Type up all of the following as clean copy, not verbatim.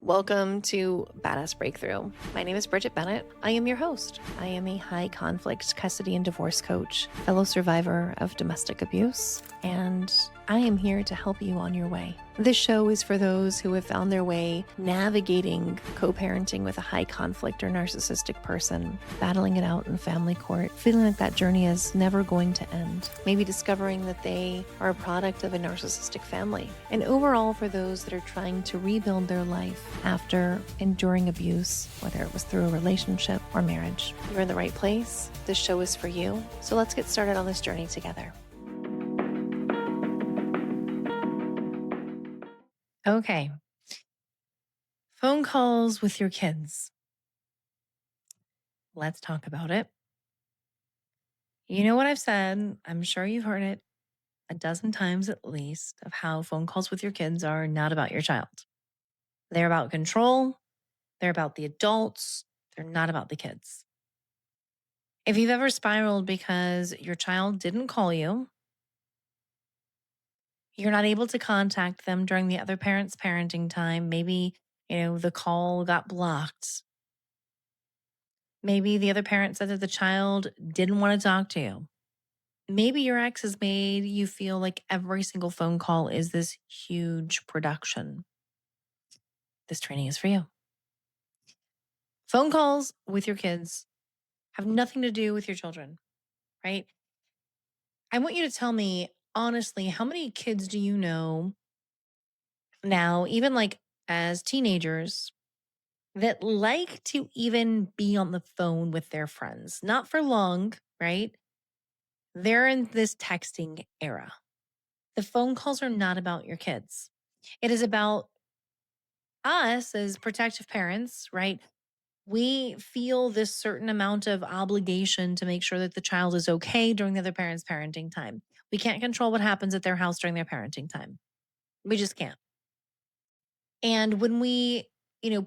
Welcome to Badass Breakthrough. My name is Bridget Bennett. I am your host. I am a high conflict custody and divorce coach, fellow survivor of domestic abuse, and I am here to help you on your way. This show is for those who have found their way navigating co-parenting with a high conflict or narcissistic person, battling it out in family court, feeling like that journey is never going to end, maybe discovering that they are a product of a narcissistic family, and overall for those that are trying to rebuild their life after enduring abuse, whether it was through a relationship or marriage. You're in the right place. This show is for you. So let's get started on this journey together. Okay. Phone calls with your kids. Let's talk about it. You know what I've said, I'm sure you've heard it a dozen times at least, of how phone calls with your kids are not about your child. They're about control. They're about the adults. They're not about the kids. If you've ever spiraled because your child didn't call you, you're not able to contact them during the other parent's parenting time, maybe, the call got blocked. Maybe the other parent said that the child didn't want to talk to you. Maybe your ex has made you feel like every single phone call is this huge production. This training is for you. Phone calls with your kids have nothing to do with your children, right? I want you to tell me honestly, how many kids do you know now, even like as teenagers, that like to even be on the phone with their friends? Not for long, right? They're in this texting era. The phone calls are not about your kids. It is about us as protective parents, right? We feel this certain amount of obligation to make sure that the child is okay during the other parent's parenting time. We can't control what happens at their house during their parenting time. We just can't. And when we,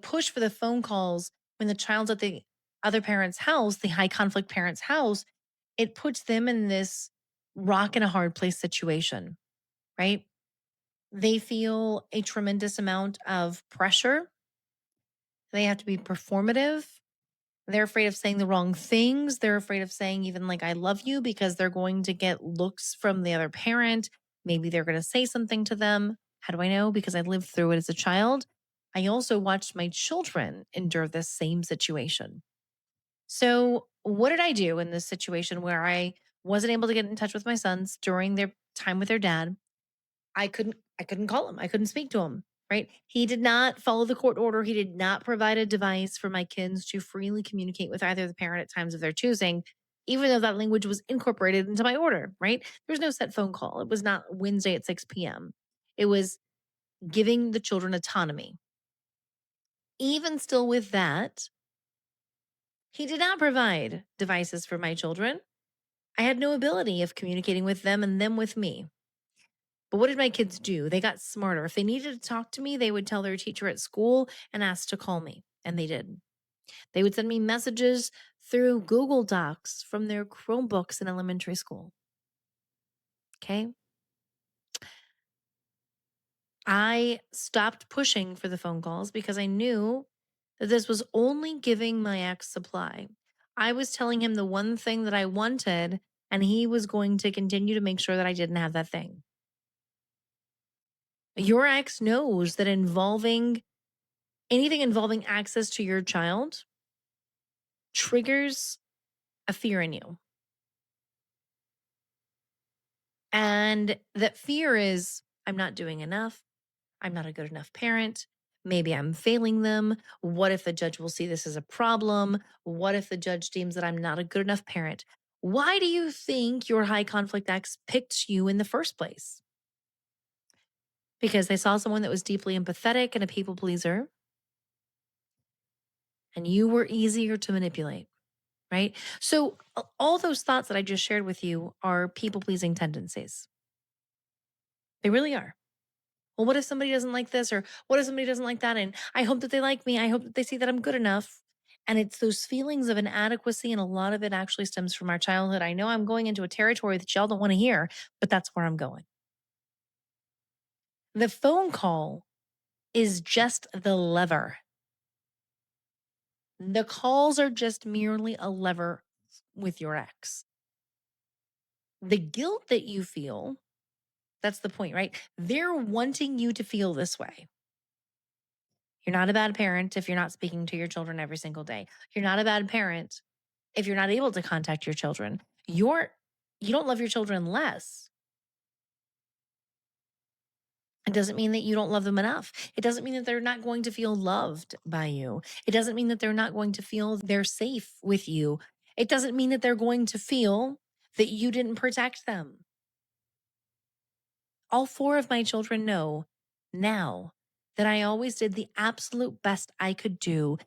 push for the phone calls when the child's at the other parent's house, the high conflict parent's house, it puts them in this rock and a hard place situation, right? They feel a tremendous amount of pressure. They have to be performative. They're afraid of saying the wrong things. They're afraid of saying even like, I love you, because they're going to get looks from the other parent. Maybe they're going to say something to them. How do I know? Because I lived through it as a child. I also watched my children endure this same situation. So what did I do in this situation where I wasn't able to get in touch with my sons during their time with their dad? I couldn't call him. I couldn't speak to him, right? He did not follow the court order. He did not provide a device for my kids to freely communicate with either the parent at times of their choosing, even though that language was incorporated into my order, right? There was no set phone call. It was not Wednesday at 6 p.m. It was giving the children autonomy. Even still with that, he did not provide devices for my children. I had no ability of communicating with them and them with me. But what did my kids do? They got smarter. If they needed to talk to me, they would tell their teacher at school and ask to call me. And they did. They would send me messages through Google Docs from their Chromebooks in elementary school. Okay. I stopped pushing for the phone calls because I knew that this was only giving my ex supply. I was telling him the one thing that I wanted, and he was going to continue to make sure that I didn't have that thing. Your ex knows that anything involving access to your child triggers a fear in you. And that fear is, I'm not doing enough. I'm not a good enough parent. Maybe I'm failing them. What if the judge will see this as a problem? What if the judge deems that I'm not a good enough parent? Why do you think your high conflict ex picked you in the first place? Because they saw someone that was deeply empathetic and a people pleaser, and you were easier to manipulate, right? So all those thoughts that I just shared with you are people pleasing tendencies. They really are. Well, what if somebody doesn't like this, or what if somebody doesn't like that? And I hope that they like me. I hope that they see that I'm good enough. And it's those feelings of inadequacy. And a lot of it actually stems from our childhood. I know I'm going into a territory that y'all don't want to hear, but that's where I'm going. The phone call is just the lever. The calls are just merely a lever with your ex. The guilt that you feel, that's the point, right? They're wanting you to feel this way. You're not a bad parent if you're not speaking to your children every single day. You're not a bad parent if you're not able to contact your children. You don't love your children less. It doesn't mean that you don't love them enough. It doesn't mean that they're not going to feel loved by you. It doesn't mean that they're not going to feel they're safe with you. It doesn't mean that they're going to feel that you didn't protect them. All four of my children know now that I always did the absolute best I could do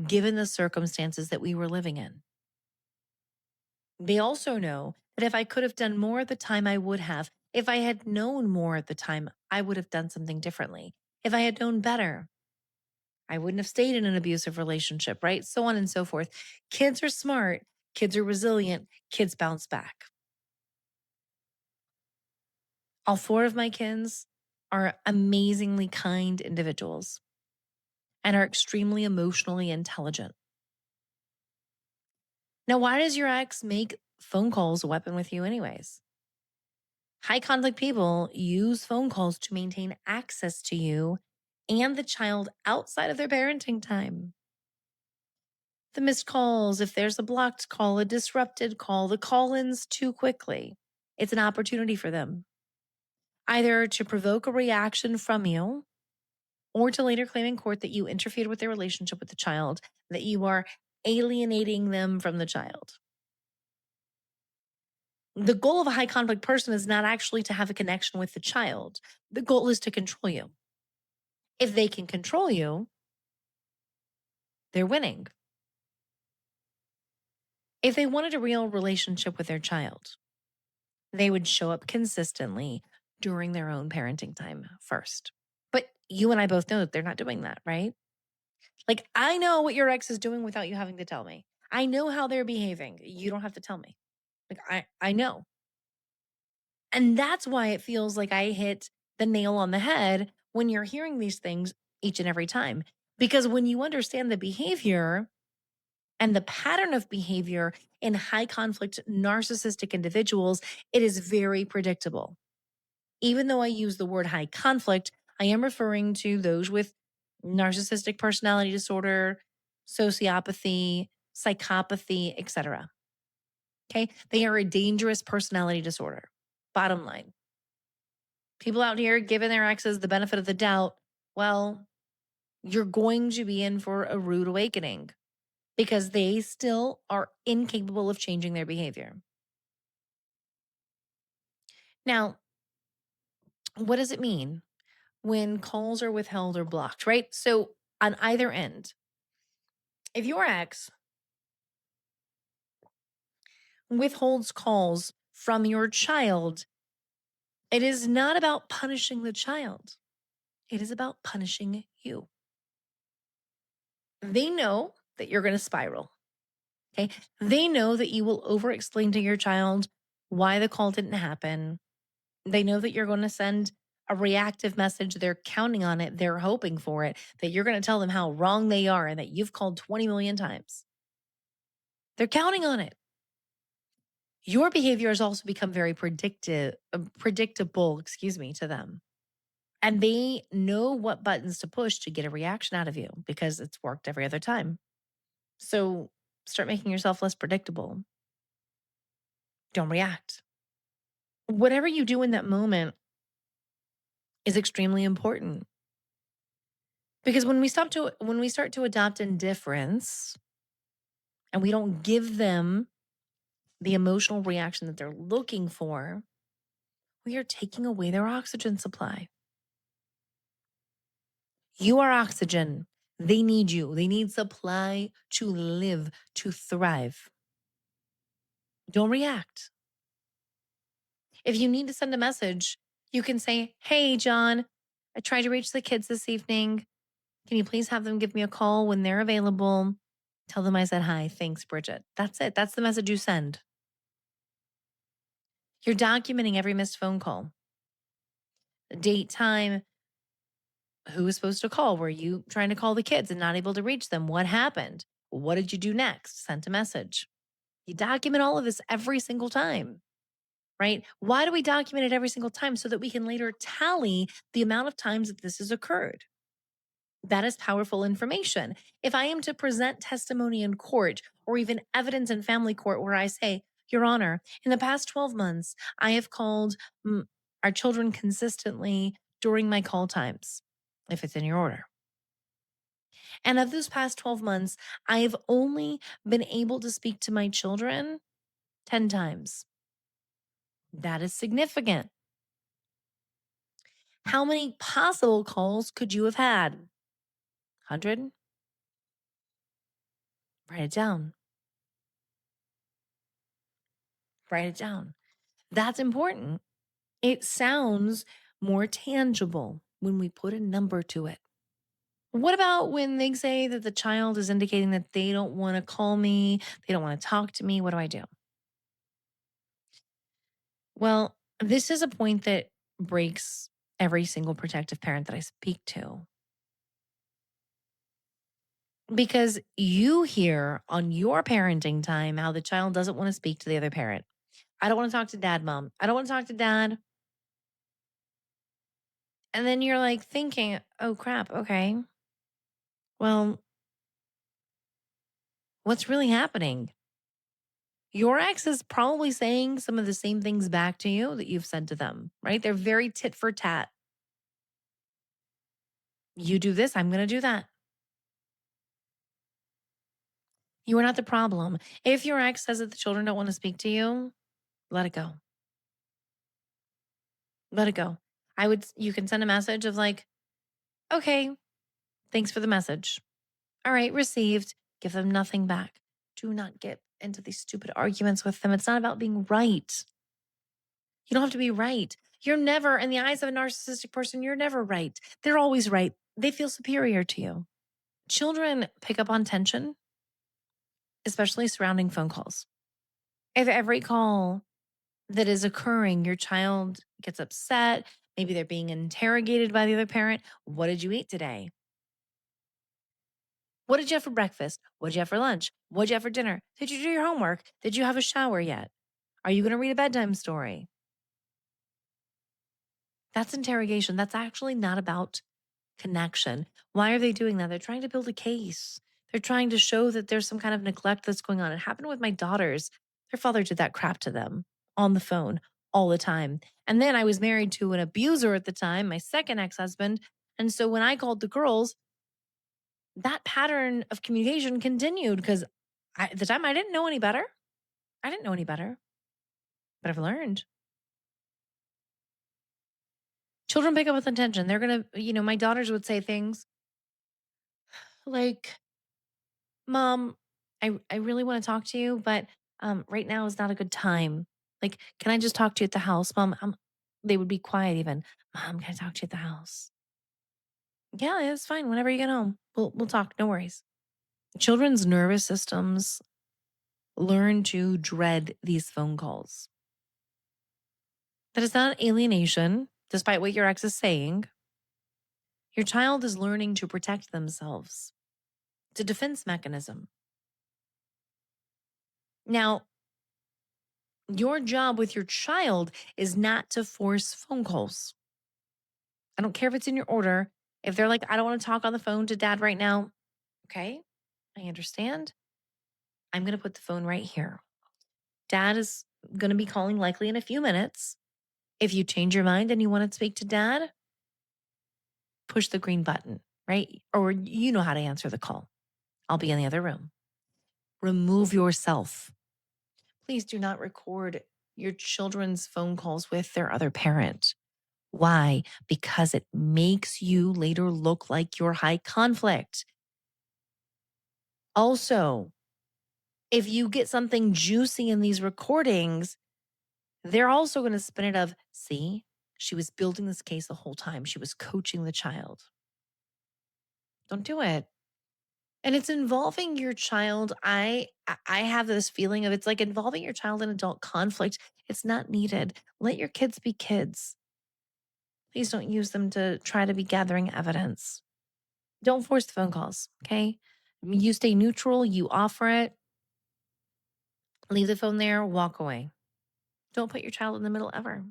given the circumstances that we were living in. They also know that if I could have done more at the time, I would have. If I had known more at the time, I would have done something differently. If I had known better, I wouldn't have stayed in an abusive relationship, right? So on and so forth. Kids are smart, kids are resilient, kids bounce back. All four of my kids are amazingly kind individuals and are extremely emotionally intelligent. Now, why does your ex make phone calls a weapon with you, anyways? High conflict people use phone calls to maintain access to you and the child outside of their parenting time. The missed calls, if there's a blocked call, a disrupted call, the call ins too quickly. It's an opportunity for them either to provoke a reaction from you or to later claim in court that you interfered with their relationship with the child, that you are alienating them from the child. The goal of a high conflict person is not actually to have a connection with the child. The goal is to control you. If they can control you, they're winning. If they wanted a real relationship with their child, they would show up consistently during their own parenting time first. But you and I both know that they're not doing that, right? Like, I know what your ex is doing without you having to tell me. I know how they're behaving. You don't have to tell me. Like, I know. And that's why it feels like I hit the nail on the head when you're hearing these things each and every time. Because when you understand the behavior and the pattern of behavior in high conflict narcissistic individuals, it is very predictable. Even though I use the word high conflict, I am referring to those with narcissistic personality disorder, sociopathy, psychopathy, etc. Okay? They are a dangerous personality disorder. Bottom line. People out here giving their exes the benefit of the doubt, well, you're going to be in for a rude awakening because they still are incapable of changing their behavior. Now, what does it mean when calls are withheld or blocked, right? So, on either end, if your ex withholds calls from your child, it is not about punishing the child, it is about punishing you. They know that you're going to spiral. Okay. They know that you will over explain to your child why the call didn't happen. They know that you're going to send a reactive message. They're counting on it. They're hoping for it, that you're going to tell them how wrong they are and that you've called 20 million times. They're counting on it. Your behavior has also become very predictable, to them. And they know what buttons to push to get a reaction out of you because it's worked every other time. So start making yourself less predictable. Don't react. Whatever you do in that moment is extremely important. Because when we start to adopt indifference and we don't give them the emotional reaction that they're looking for, we are taking away their oxygen supply. You are oxygen. They need you. They need supply to live, to thrive. Don't react. If you need to send a message, you can say, "Hey, John, I tried to reach the kids this evening. Can you please have them give me a call when they're available? Tell them I said hi. Thanks, Bridget." That's it. That's the message you send. You're documenting every missed phone call, date, time, Who was supposed to call? Were you trying to call the kids and not able to reach them? What happened? What did you do next? Sent a message. You document all of this every single time, right? Why do we document it every single time? So that we can later tally the amount of times that this has occurred. That is powerful information. If I am to present testimony in court or even evidence in family court where I say, Your Honor, in the past 12 months, I have called our children consistently during my call times, if it's in your order. And of those past 12 months, I have only been able to speak to my children 10 times. That is significant. How many possible calls could you have had? 100? Write it down. Write it down. That's important. It sounds more tangible when we put a number to it. What about when they say that the child is indicating that they don't want to call me, they don't want to talk to me? What do I do? Well, this is a point that breaks every single protective parent that I speak to. Because you hear on your parenting time how the child doesn't want to speak to the other parent. I don't want to talk to dad, mom. I don't want to talk to dad. And then you're like thinking, oh crap, okay. Well, what's really happening? Your ex is probably saying some of the same things back to you that you've said to them, right? They're very tit for tat. You do this, I'm going to do that. You are not the problem. If your ex says that the children don't want to speak to you, let it go. Let it go. You can send a message of like, okay, thanks for the message. All right, received. Give them nothing back. Do not get into these stupid arguments with them. It's not about being right. You don't have to be right. You're never, in the eyes of a narcissistic person, you're never right. They're always right. They feel superior to you. Children pick up on tension, especially surrounding phone calls. If every call that is occurring, your child gets upset, maybe they're being interrogated by the other parent. What did you eat today? What did you have for breakfast? What did you have for lunch? What did you have for dinner? Did you do your homework? Did you have a shower yet? Are you going to read a bedtime story? That's interrogation. That's actually not about connection. Why are they doing that? They're trying to build a case. They're trying to show that there's some kind of neglect that's going on. It happened with my daughters. Their father did that crap to them on the phone all the time. And then I was married to an abuser at the time, my second ex husband. And so when I called the girls, that pattern of communication continued because at the time I didn't know any better. I didn't know any better, but I've learned. Children pick up with intention. They're going to, my daughters would say things like, Mom, I really want to talk to you, but right now is not a good time. Like, can I just talk to you at the house, Mom? They would be quiet even. Mom, can I talk to you at the house? Yeah, it's fine. Whenever you get home, we'll talk. No worries. Children's nervous systems learn to dread these phone calls. That is not alienation, despite what your ex is saying. Your child is learning to protect themselves. It's a defense mechanism. Now, your job with your child is not to force phone calls. I don't care if it's in your order. If they're like, I don't want to talk on the phone to dad right now. Okay, I understand. I'm going to put the phone right here. Dad is going to be calling likely in a few minutes. If you change your mind and you want to speak to dad, push the green button, right? Or you know how to answer the call. I'll be in the other room. Remove yourself. Please do not record your children's phone calls with their other parent. Why? Because it makes you later look like you're high conflict. Also, if you get something juicy in these recordings, they're also going to spin it of, see, she was building this case the whole time. She was coaching the child. Don't do it. And it's involving your child. I have this feeling of it's like involving your child in adult conflict. It's not needed. Let your kids be kids. Please don't use them to try to be gathering evidence. Don't force the phone calls, okay? You stay neutral, you offer it, leave the phone there, walk away. Don't put your child in the middle ever.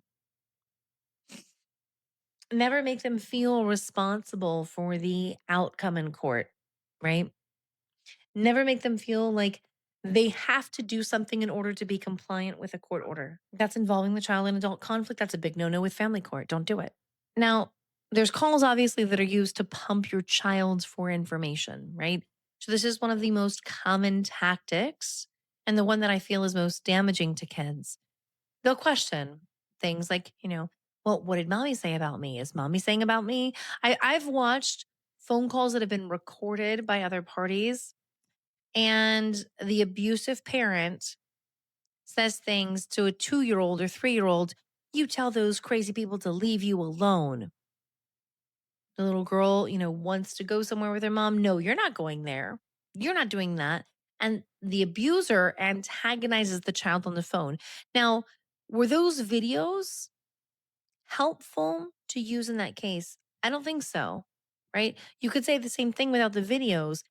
Never make them feel responsible for the outcome in court, right? Never make them feel like they have to do something in order to be compliant with a court order. That's involving the child in adult conflict. That's a big no no with family court. Don't do it. Now, there's calls obviously that are used to pump your child for information, right? So, this is one of the most common tactics and the one that I feel is most damaging to kids. They'll question things like, well, what did mommy say about me? Is mommy saying about me? I've watched phone calls that have been recorded by other parties, and the abusive parent says things to a 2 year old or 3 year old. You tell those crazy people to leave you alone. The little girl, wants to go somewhere with her mom. No, you're not going there. You're not doing that. And the abuser antagonizes the child on the phone. Now, were those videos helpful to use in that case? I don't think so, right? You could say the same thing without the videos,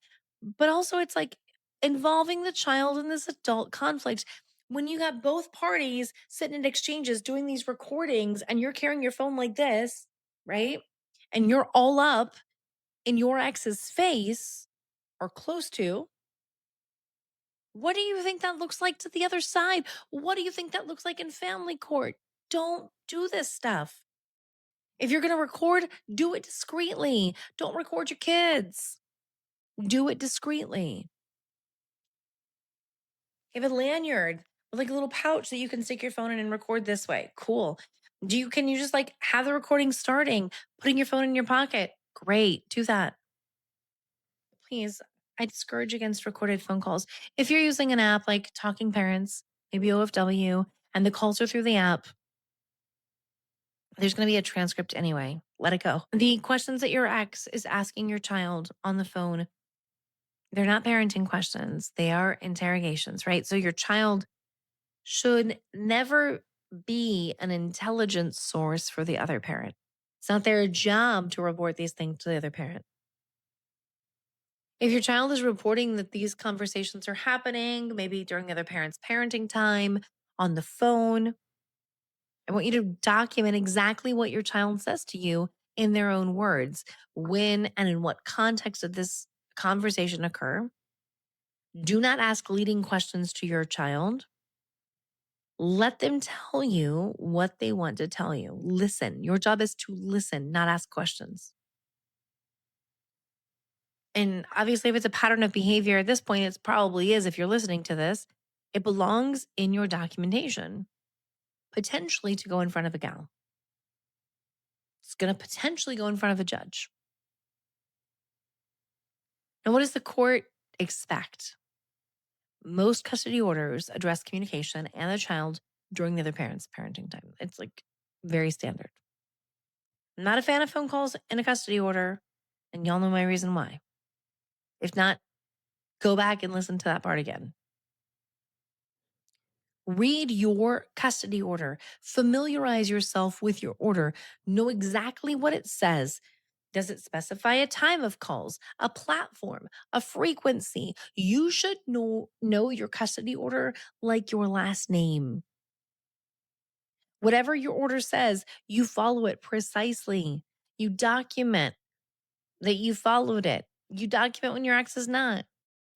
but also it's like involving the child in this adult conflict. When you got both parties sitting in exchanges doing these recordings and you're carrying your phone like this, right? And you're all up in your ex's face or close to, what do you think that looks like to the other side? What do you think that looks like in family court? Don't do this stuff. If you're going to record, do it discreetly. Don't record your kids. Do it discreetly. You have a lanyard with like a little pouch that you can stick your phone in and record this way. Cool. Can you just like have the recording starting, putting your phone in your pocket? Great. Do that. Please. I discourage against recorded phone calls. If you're using an app like Talking Parents, maybe OFW, and the calls are through the app, there's going to be a transcript anyway. Let it go. The questions that your ex is asking your child on the phone, they're not parenting questions. They are interrogations, right? So your child should never be an intelligence source for the other parent. It's not their job to report these things to the other parent. If your child is reporting that these conversations are happening, maybe during the other parent's parenting time, on the phone, I want you to document exactly what your child says to you in their own words. When and in what context did this conversation occur? Do not ask leading questions to your child. Let them tell you what they want to tell you. Listen. Your job is to listen, not ask questions. And obviously, if it's a pattern of behavior at this point, it probably is if you're listening to this, it belongs in your documentation, potentially to go in front of a gal. It's going to potentially go in front of a judge. Now, what does the court expect? Most custody orders address communication and the child during the other parent's parenting time. It's like very standard. I'm not a fan of phone calls in a custody order, and y'all know my reason why. If not, go back and listen to that part again. Read your custody order. Familiarize yourself with your order. Know exactly what it says. Does it specify a time of calls, a platform, a frequency? You should know your custody order like your last name. Whatever your order says, you follow it precisely. You document that you followed it. You document when your ex is not.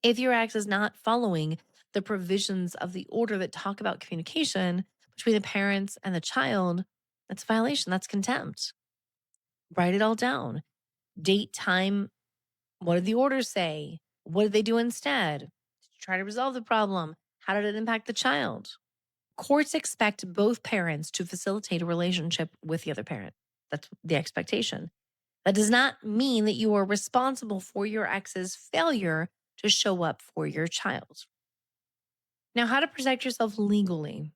If your ex is not following the provisions of the order that talk about communication between the parents and the child, that's a violation. That's contempt. Write it all down. Date, time. What did the orders say? What did they do instead? Did you try to resolve the problem? How did it impact the child? Courts expect both parents to facilitate a relationship with the other parent. That's the expectation. That does not mean that you are responsible for your ex's failure to show up for your child. Now, how to protect yourself legally.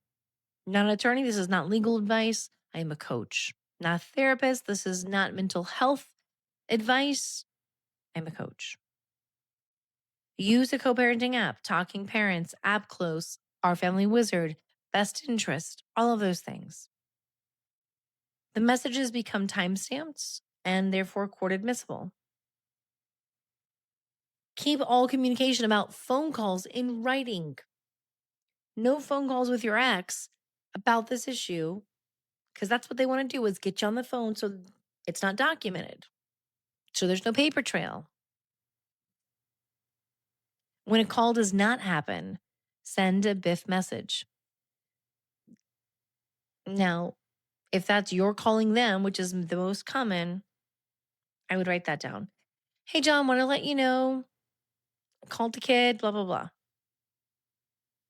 Not an attorney. This is not legal advice. I am a coach, not a therapist. This is not mental health advice. I'm a coach. Use a co-parenting app, Talking Parents, App Close, Our Family Wizard, Best Interest, all of those things. the messages become timestamped and therefore court admissible. Keep all communication about phone calls in writing. No phone calls with your ex about this issue, because that's what they want to do, is get you on the phone so it's not documented. So there's no paper trail. When a call does not happen, send a BIFF message. Now, if that's you're calling them, which is the most common, I would write that down. Hey, John, want to let you know, called the kid, blah, blah, blah.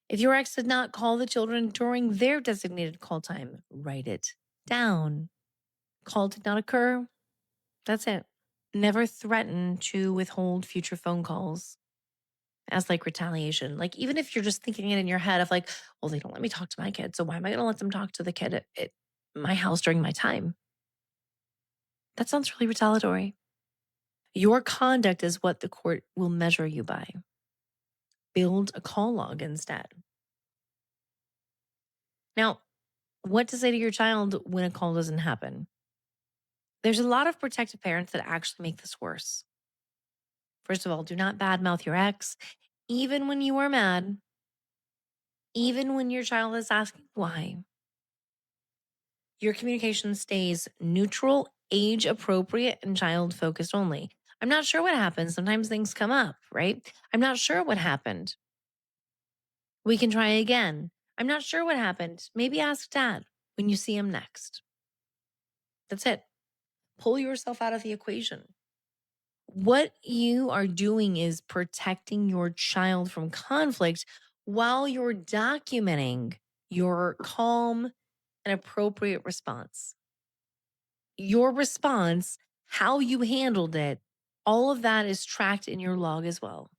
If your ex did not call the children during their designated call time, write it down. Call did not occur. That's it. Never threaten to withhold future phone calls as like retaliation. Like, even if you're just thinking it in your head of like, well, they don't let me talk to my kid, so why am I going to let them talk to the kid at my house during my time? That sounds really retaliatory. Your conduct is what the court will measure you by. Build a call log instead. Now, what to say to your child when a call doesn't happen? There's a lot of protective parents that actually make this worse. First of all, do not badmouth your ex, even when you are mad, even when your child is asking why. Your communication stays neutral, age appropriate, and child focused only. I'm not sure what happened. Sometimes things come up, right? I'm not sure what happened. We can try again. I'm not sure what happened. Maybe ask dad when you see him next. That's it. Pull yourself out of the equation. What you are doing is protecting your child from conflict while you're documenting your calm and appropriate response. Your response, how you handled it, all of that is tracked in your log as well.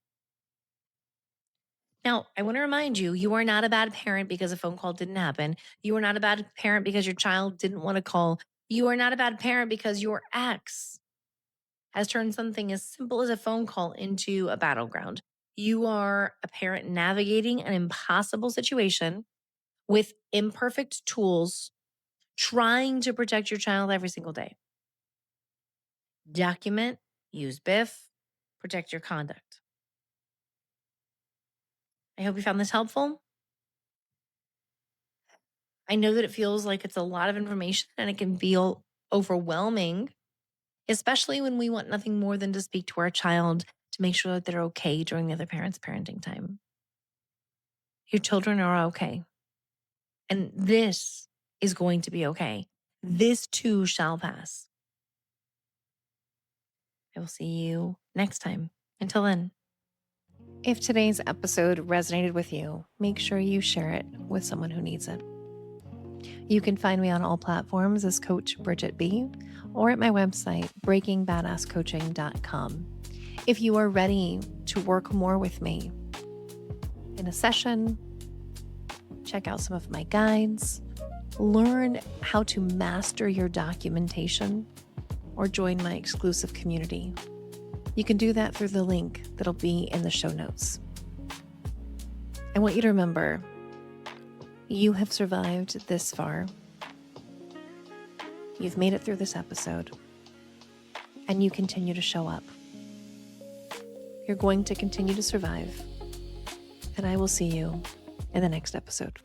Now, I want to remind you, you are not a bad parent because a phone call didn't happen. You are not a bad parent because your child didn't want to call. You are not a bad parent because your ex has turned something as simple as a phone call into a battleground. You are a parent navigating an impossible situation with imperfect tools, trying to protect your child every single day. Document, use BIFF, protect your conduct. I hope you found this helpful. I know that it feels like it's a lot of information and it can feel overwhelming, especially when we want nothing more than to speak to our child to make sure that they're okay during the other parent's parenting time. Your children are okay. And this is going to be okay. This too shall pass. I will see you next time. Until then. If today's episode resonated with you, make sure you share it with someone who needs it. You can find me on all platforms as Coach Bridget B, or at my website, breakingbadasscoaching.com. If you are ready to work more with me in a session, check out some of my guides, learn how to master your documentation, or join my exclusive community, you can do that through the link that'll be in the show notes. I want you to remember, you have survived this far. You've made it through this episode, and you continue to show up. You're going to continue to survive, and I will see you in the next episode.